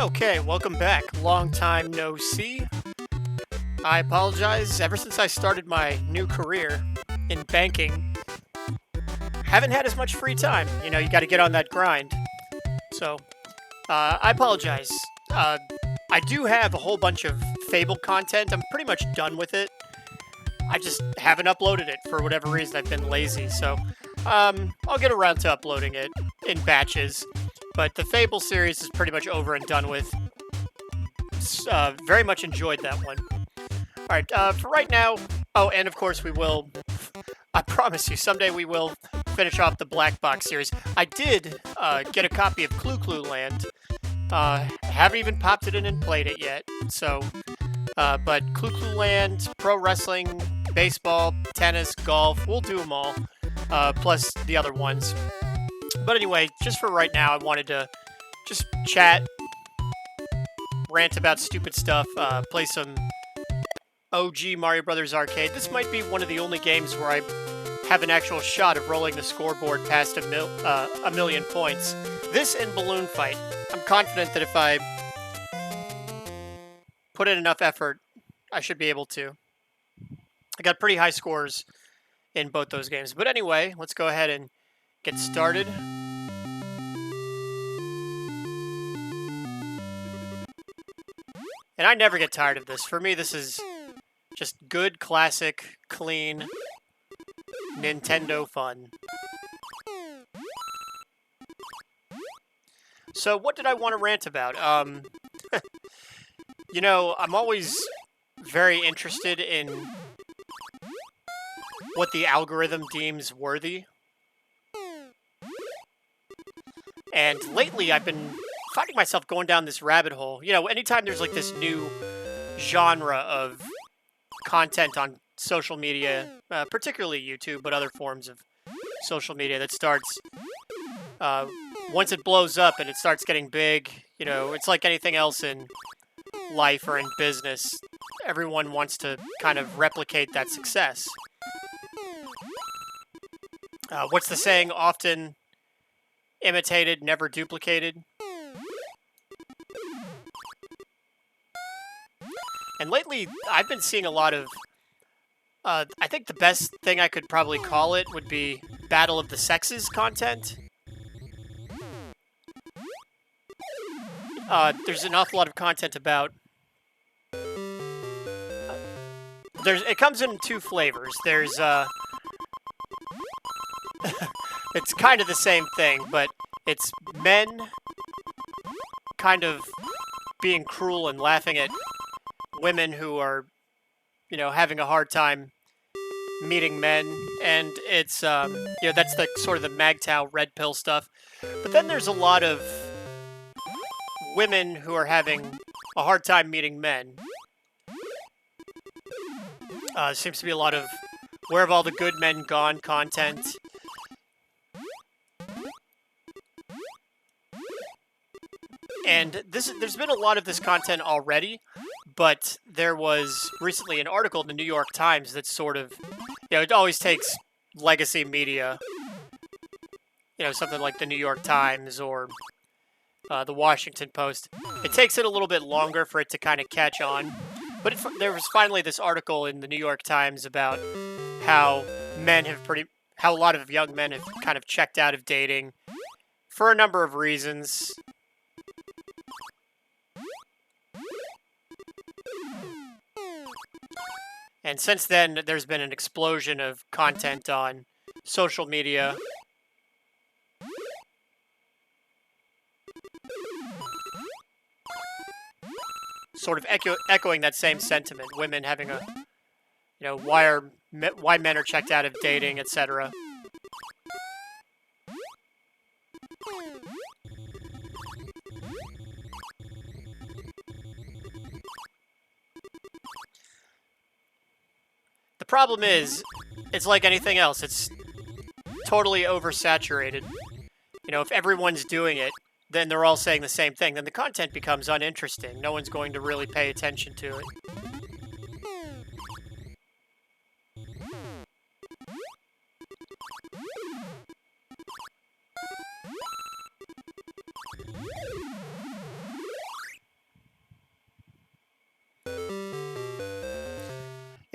Okay, welcome back. Long time no see. I apologize. Ever since I started my new career in banking, haven't had as much free time. You got to get on that grind. So, I apologize. Uh, I do have a whole bunch of Fable content. I'm pretty much done with it. I just haven't uploaded it for whatever reason. I've been lazy. So, I'll get around to uploading it in batches. But the Fable series is pretty much over and done with. Very much enjoyed that one. Alright, for right now... Oh, and of course we will... I promise you, someday we will finish off the Black Box series. I did get a copy of Clue Land. Haven't even popped it in and played it yet. So, but Clue Land, pro wrestling, baseball, tennis, golf, we'll do them all. Plus the other ones. But anyway, just for right now, I wanted to just chat, rant about stupid stuff, play some OG Mario Brothers Arcade. This might be one of the only games where I have an actual shot of rolling the scoreboard past a million points. This and Balloon Fight. I'm confident that if I put in enough effort, I should be able to. I got pretty high scores in both those games. But anyway, let's go ahead and get started. And I never get tired of this. For me, this is just good, classic, clean Nintendo fun. So what did I want to rant about? I'm always very interested in what the algorithm deems worthy. And lately, I've been finding myself going down this rabbit hole. Anytime there's like this new genre of content on social media, particularly YouTube, but other forms of social media that starts, once it blows up and it starts getting big, it's like anything else in life or in business. Everyone wants to kind of replicate that success. What's the saying? Often imitated, never duplicated. And lately, I've been seeing a lot of... I think the best thing I could probably call it would be Battle of the Sexes content. There's an awful lot of content about... it comes in two flavors. There's... it's kind of the same thing, but it's men kind of being cruel and laughing at women who are, having a hard time meeting men, and it's, that's the sort of the MGTOW red pill stuff. But then there's a lot of women who are having a hard time meeting men. Seems to be a lot of where have all the good men gone content. And there's been a lot of this content already, but there was recently an article in the New York Times that sort of, it always takes legacy media, something like the New York Times or the Washington Post. It takes it a little bit longer for it to kind of catch on. But there was finally this article in the New York Times about how how a lot of young men have kind of checked out of dating for a number of reasons. And since then, there's been an explosion of content on social media. Sort of echoing that same sentiment. Women having a, why men are checked out of dating, etc. The problem is, it's like anything else. It's totally oversaturated. If everyone's doing it, then they're all saying the same thing. Then the content becomes uninteresting. No one's going to really pay attention to it.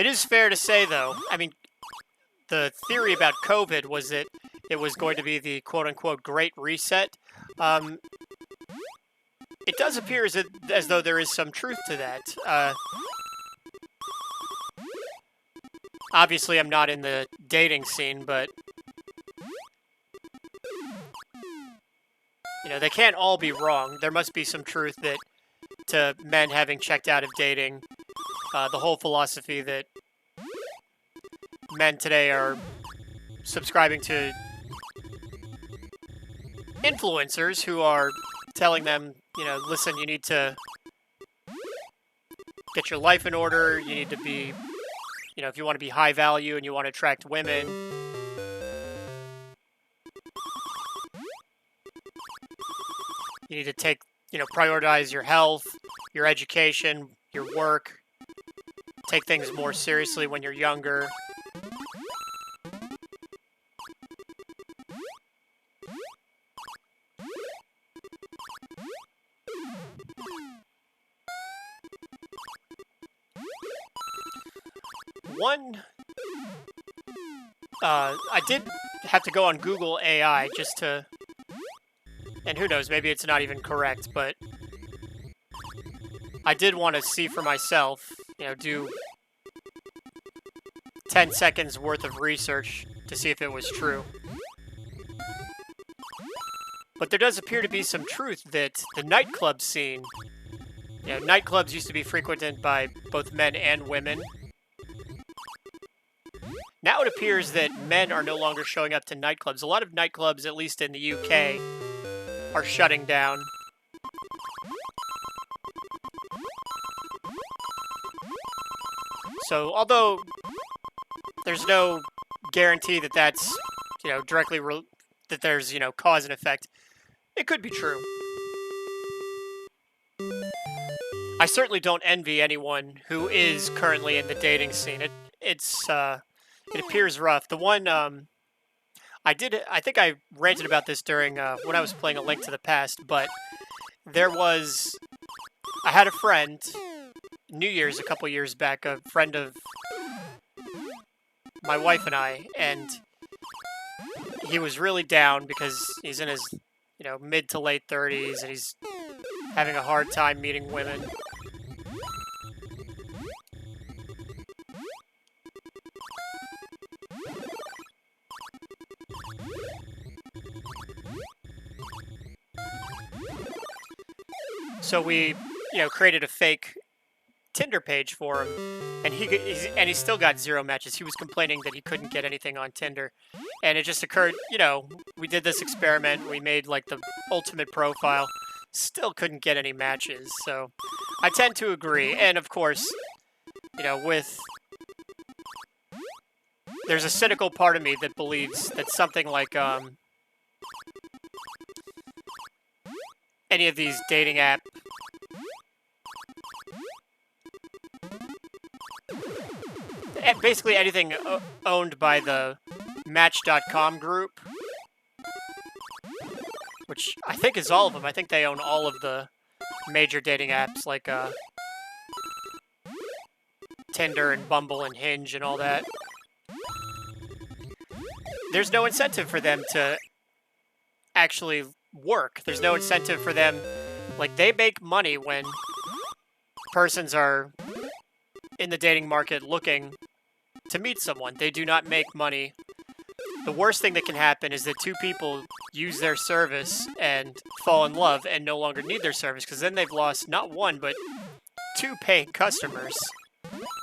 It is fair to say, though, I mean, the theory about COVID was that it was going to be the quote-unquote Great Reset. Um, it does appear as though there is some truth to that. Obviously, I'm not in the dating scene, but they can't all be wrong. There must be some truth that to men having checked out of dating. The whole philosophy that men today are subscribing to influencers who are telling them, listen, you need to get your life in order. You need to be, if you want to be high value and you want to attract women, you need to take, prioritize your health, your education, your work, take things more seriously when you're younger. I did have to go on Google AI just to, and who knows, maybe it's not even correct, but I did want to see for myself, do 10 seconds worth of research to see if it was true. But there does appear to be some truth that the nightclub scene, nightclubs used to be frequented by both men and women. Now it appears that men are no longer showing up to nightclubs. A lot of nightclubs, at least in the UK, are shutting down. So, although there's no guarantee that that's, directly that there's, cause and effect, it could be true. I certainly don't envy anyone who is currently in the dating scene. It appears rough. The one I think I ranted about this during when I was playing A Link to the Past, but I had a friend, New Year's a couple years back, a friend of my wife and I, and he was really down because he's in his, mid to late 30s, and he's having a hard time meeting women. So we, created a fake Tinder page for him, and he still got 0 matches. He was complaining that he couldn't get anything on Tinder, and it just occurred, we did this experiment. We made like the ultimate profile, still couldn't get any matches. So I tend to agree, and of course, there's a cynical part of me that believes that something like any of these dating app basically anything owned by the Match.com group, which I think is all of them. I think they own all of the major dating apps like Tinder and Bumble and Hinge and all that. There's no incentive for them to actually work. There's no incentive for them. Like, they make money when persons are in the dating market looking to meet someone. They do not make money. The worst thing that can happen is that two people use their service and fall in love and no longer need their service, because then they've lost not one, but 2 paying customers.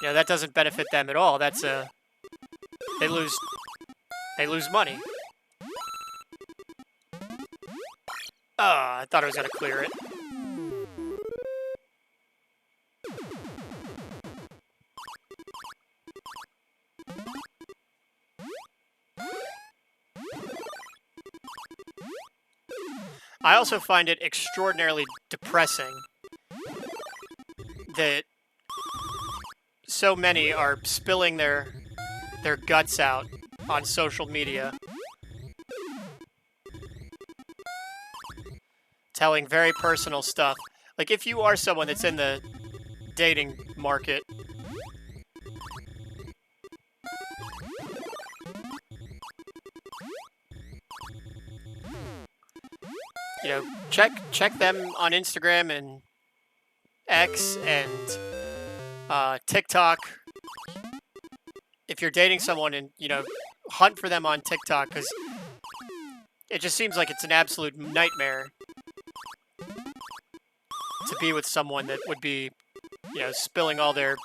That doesn't benefit them at all. They lose money. I thought I was going to clear it. I also find it extraordinarily depressing that so many are spilling their guts out on social media, telling very personal stuff. Like, if you are someone that's in the dating market, check them on Instagram and X and TikTok. If you're dating someone, and hunt for them on TikTok, because it just seems like it's an absolute nightmare to be with someone that would be, spilling all their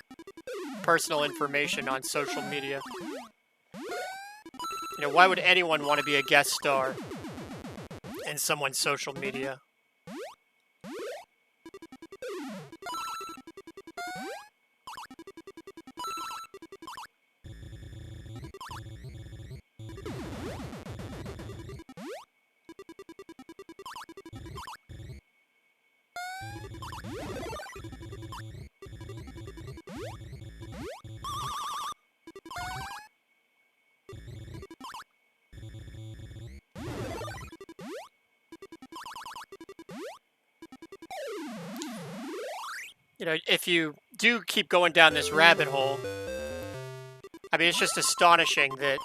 personal information on social media. Why would anyone want to be a guest star in someone's social media? If you do keep going down this rabbit hole, I mean, it's just astonishing that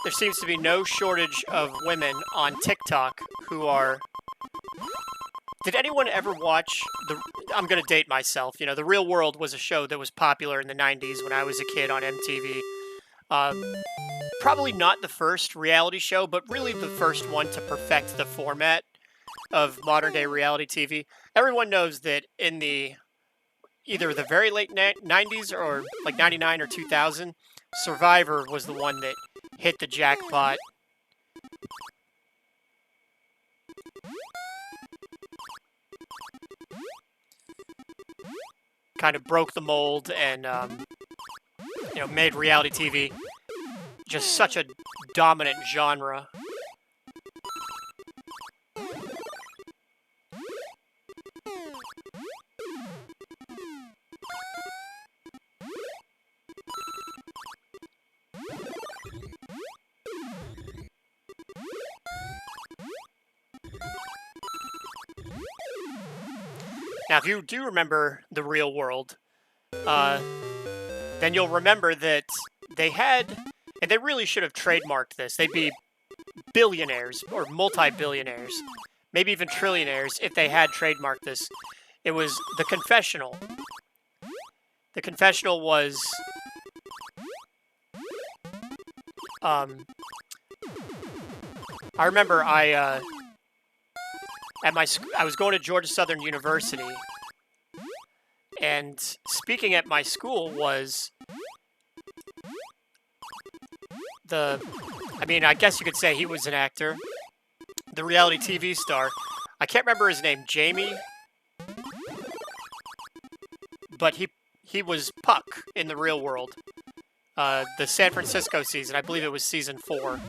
there seems to be no shortage of women on TikTok who are... Did anyone ever watch I'm going to date myself. The Real World was a show that was popular in the 90s when I was a kid on MTV. Probably not the first reality show, but really the first one to perfect the format of modern-day reality TV. Everyone knows that in either the very late 90s or like 99 or 2000, Survivor was the one that hit the jackpot. Kind of broke the mold and, made reality TV just such a dominant genre. Now, if you do remember The Real World, then you'll remember that they had, and they really should have trademarked this, they'd be billionaires or multi-billionaires, maybe even trillionaires if they had trademarked this. It was The Confessional. The Confessional was... I remember I was going to Georgia Southern University, and speaking at my school was I guess you could say he was an actor, the reality TV star. I can't remember his name, Jamie, but he was Puck in The Real World, the San Francisco season. I believe it was season 4.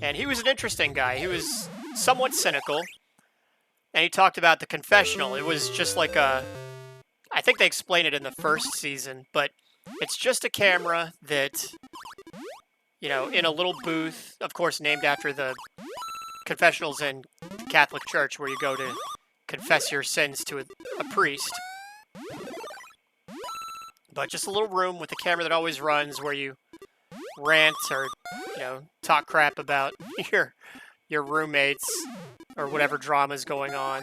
And he was an interesting guy. He was somewhat cynical. And he talked about The Confessional. It was just like I think they explained it in the first season, but it's just a camera that, in a little booth, of course named after the confessionals in the Catholic Church where you go to confess your sins to a priest. But just a little room with a camera that always runs where you rant or, talk crap about your roommates or whatever drama's going on.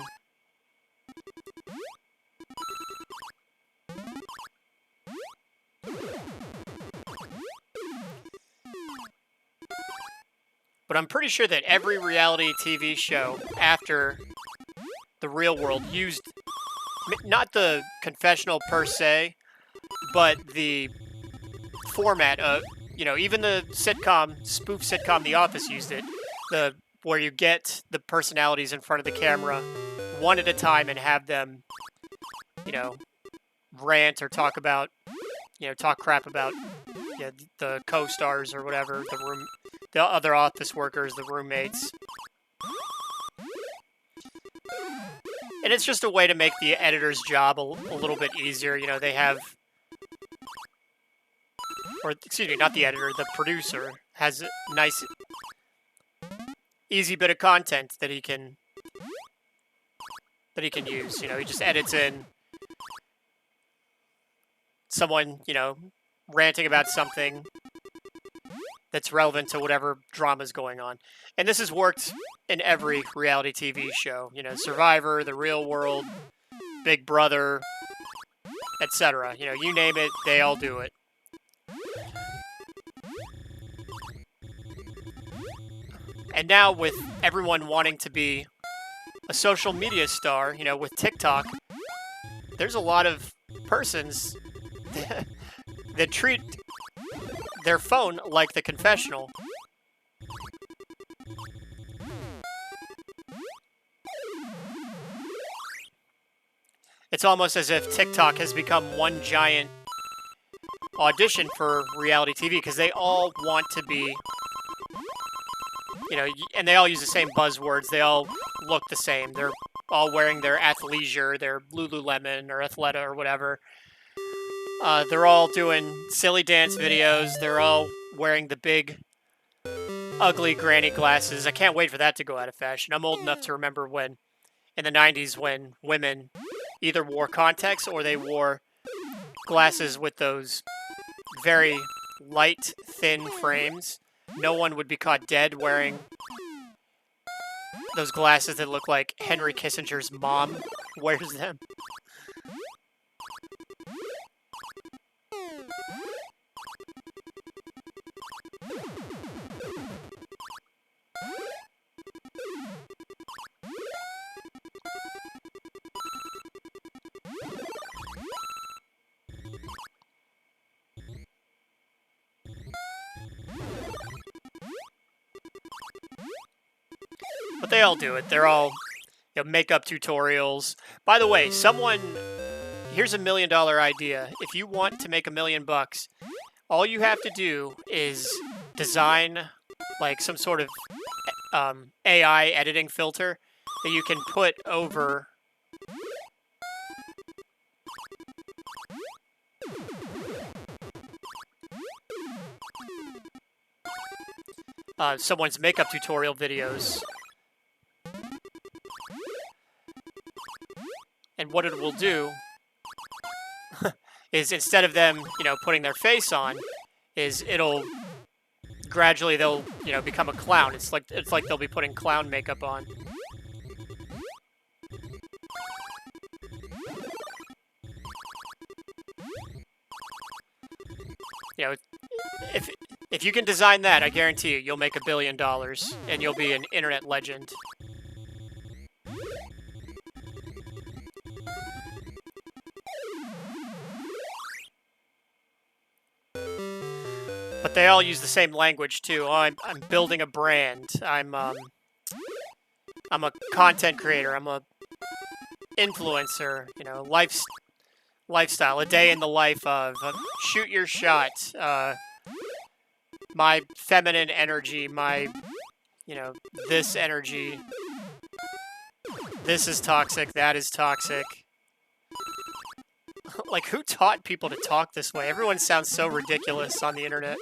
But I'm pretty sure that every reality TV show after The Real World used not the confessional per se, but the format of, even the spoof sitcom The Office used it, where you get the personalities in front of the camera one at a time and have them, rant or talk about, talk crap about the co-stars or whatever, the other office workers, the roommates. And it's just a way to make the editor's job a little bit easier. They have... Or, excuse me, not the editor, the producer has a nice, easy bit of content that he can use. He just edits in someone, ranting about something that's relevant to whatever drama's going on. And this has worked in every reality TV show. You know, Survivor, The Real World, Big Brother, etc. You know, you name it, they all do it. And now with everyone wanting to be a social media star, you know, with TikTok, there's a lot of persons that treat their phone like the confessional. It's almost as if TikTok has become one giant audition for reality TV because they all want to be, you know, and they all use the same buzzwords. They all look the same. They're all wearing their athleisure, their Lululemon or Athleta or whatever. They're all doing silly dance videos. They're all wearing the big, ugly granny glasses. I can't wait for that to go out of fashion. I'm old enough to remember when, in the 90s, when women either wore contacts or they wore glasses with those very light, thin frames. No one would be caught dead wearing those glasses that look like Henry Kissinger's mom wears them. But they all do it. They're all, you know, makeup tutorials. By the way, here's $1 million idea. If you want to make $1 million, all you have to do is design like some sort of AI editing filter that you can put over someone's makeup tutorial videos. And what it will do is instead of them, you know, putting their face on, is it'll gradually they'll, you know, become a clown. It's like they'll be putting clown makeup on. You know, if you can design that, I guarantee you'll make $1 billion and you'll be an internet legend. But they all use the same language too. Oh, I'm building a brand. I'm a content creator. I'm a influencer. You know, lifestyle. A day in the life of. Shoot your shot. My feminine energy. My, you know, this energy. This is toxic. That is toxic. Like, who taught people to talk this way? Everyone sounds so ridiculous on the internet.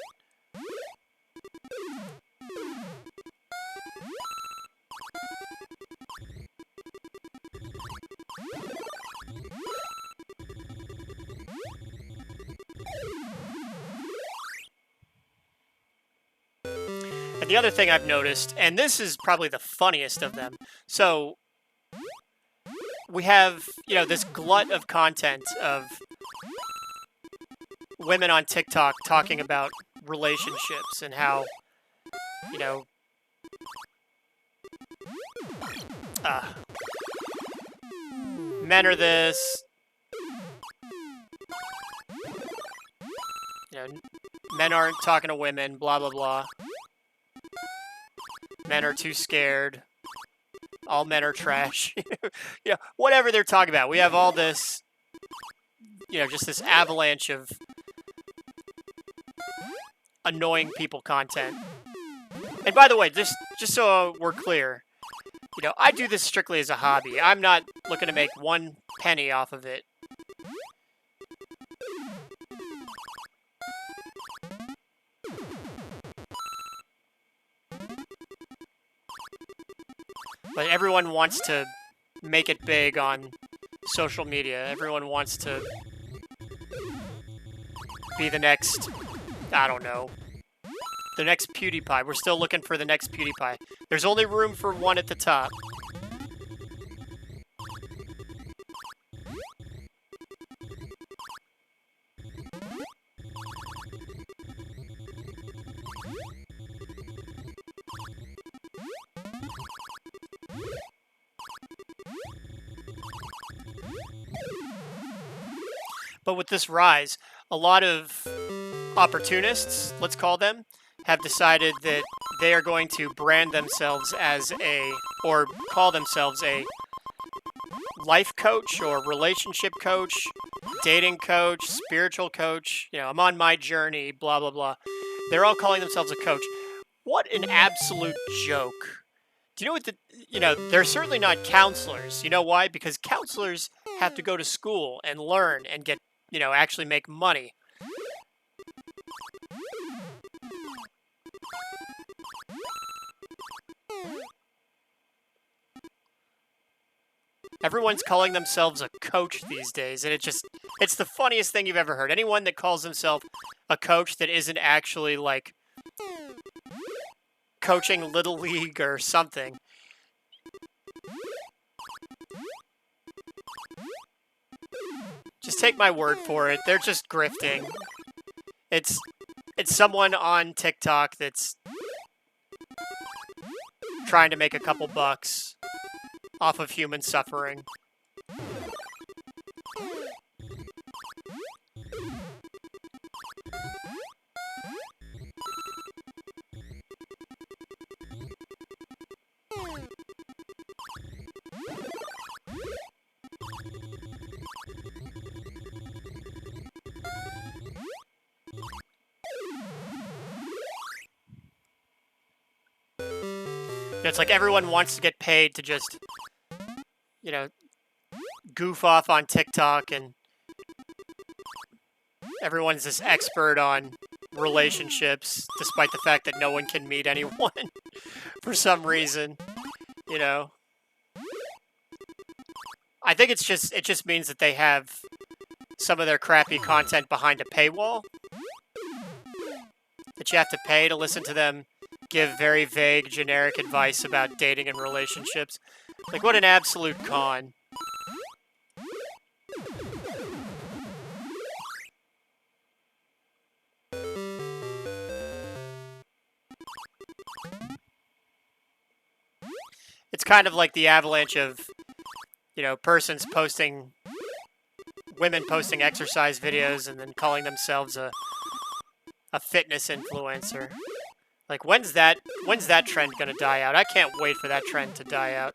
And the other thing I've noticed, and this is probably the funniest of them, so we have, you know, this glut of content of women on TikTok talking about relationships and how, you know, men are this, you know, men aren't talking to women, blah, blah, blah. Men are too scared. All men are trash. You know, whatever they're talking about. We have all this, you know, just this avalanche of annoying people content. And by the way, just so we're clear, you know, I do this strictly as a hobby. I'm not looking to make 1 penny off of it. But everyone wants to make it big on social media. Everyone wants to be the next, I don't know, The next PewDiePie. We're still looking for the next PewDiePie. There's only room for one at the top. But with this rise, a lot of opportunists, let's call them, have decided that they are going to brand themselves as or call themselves a life coach or relationship coach, dating coach, spiritual coach. I'm on my journey, blah, blah, blah. They're all calling themselves a coach. What an absolute joke. Do you know what they're certainly not counselors. You know why? Because counselors have to go to school and learn and get, actually make money. Everyone's calling themselves a coach these days, and it's the funniest thing you've ever heard. Anyone that calls themselves a coach that isn't actually, like, coaching Little League or something. Just take my word for it. They're just grifting. It's someone on TikTok that's trying to make a couple bucks off of human suffering. It's like everyone wants to get paid to just, goof off on TikTok, and everyone's this expert on relationships, despite the fact that no one can meet anyone for some reason, I think it just means that they have some of their crappy content behind a paywall, that you have to pay to listen to them give very vague, generic advice about dating and relationships. Like, what an absolute con. It's kind of like the avalanche of, women posting exercise videos and then calling themselves a fitness influencer. Like, when's that trend gonna die out? I can't wait for that trend to die out.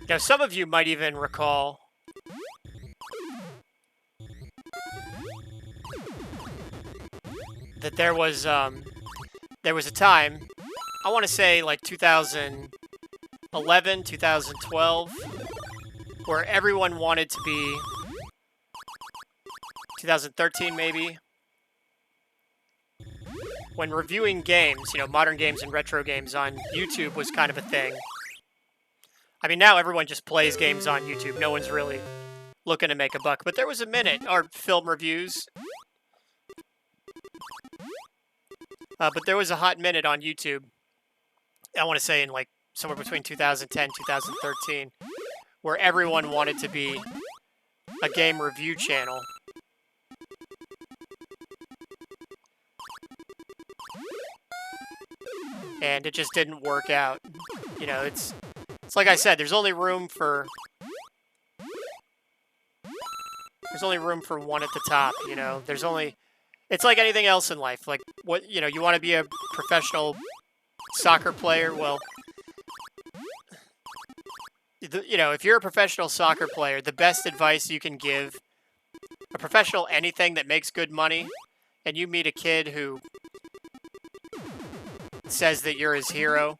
Now, some of you might even recall that there was a time, I want to say like 2011, 2012, where everyone wanted to be, 2013 maybe, when reviewing games, modern games and retro games on YouTube was kind of a thing. I mean, now everyone just plays games on YouTube. No one's really looking to make a buck. But there was a minute, or film reviews. But there was a hot minute on YouTube, I want to say in like somewhere between 2010 and 2013, where everyone wanted to be a game review channel. And it just didn't work out. It's like I said, there's only room for one at the top, it's like anything else in life. Like, what, you want to be a professional soccer player? Well, if you're a professional soccer player, the best advice you can give professional anything that makes good money, and you meet a kid who says that you're his hero,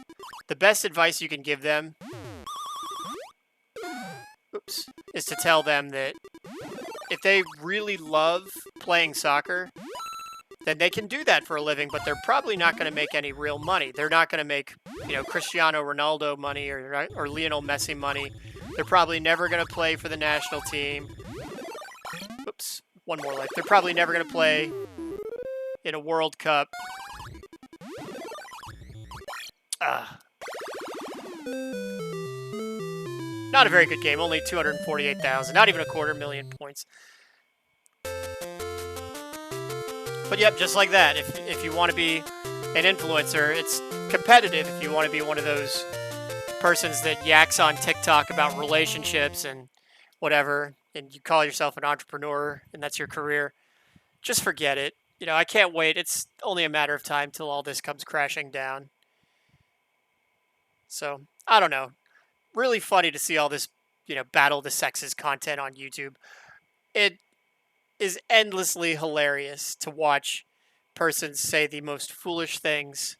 the best advice you can give them, is to tell them that if they really love playing soccer, then they can do that for a living, but they're probably not going to make any real money. They're not going to make, Cristiano Ronaldo money or Lionel Messi money. They're probably never going to play for the national team. Oops, one more life. They're probably never going to play in a World Cup. Not a very good game. Only 248,000. Not even a 250,000 points. But yep, just like that. If you want to be an influencer, it's competitive. If you want to be one of those persons that yaks on TikTok about relationships and whatever, and you call yourself an entrepreneur and that's your career, just forget it. I can't wait. It's only a matter of time till all this comes crashing down. So, I don't know. Really funny to see all this, battle of the sexes content on YouTube. It is endlessly hilarious to watch persons say the most foolish things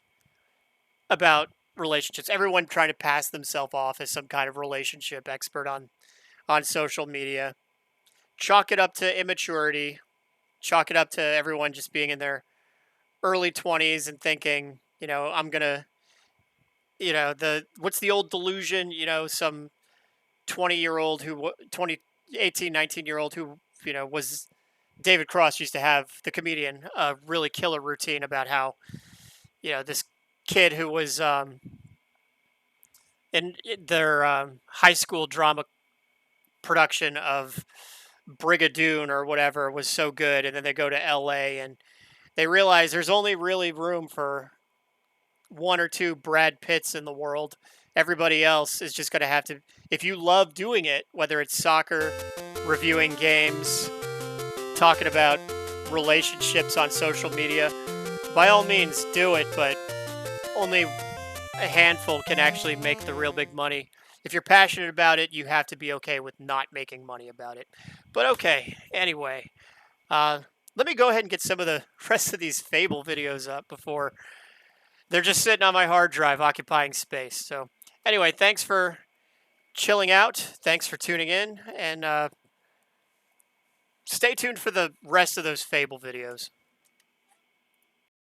about relationships. Everyone trying to pass themselves off as some kind of relationship expert on social media. Chalk it up to immaturity. Chalk it up to everyone just being in their early 20s and thinking, I'm going to, what's the old delusion? Some 20-year-old 18, 19-year-old who, was David Cross used to have, the comedian, a really killer routine about how, this kid who was in their high school drama production of Brigadoon or whatever was so good, and then they go to LA and they realize there's only really room for one or two Brad Pitts in the world. Everybody else is just going to have to, if you love doing it, whether it's soccer, reviewing games, talking about relationships on social media, by all means do it, but only a handful can actually make the real big money. If you're passionate about it, you have to be okay with not making money about it. But okay, anyway, let me go ahead and get some of the rest of these Fable videos up before they're just sitting on my hard drive occupying space. So anyway, thanks for chilling out. Thanks for tuning in, and stay tuned for the rest of those Fable videos.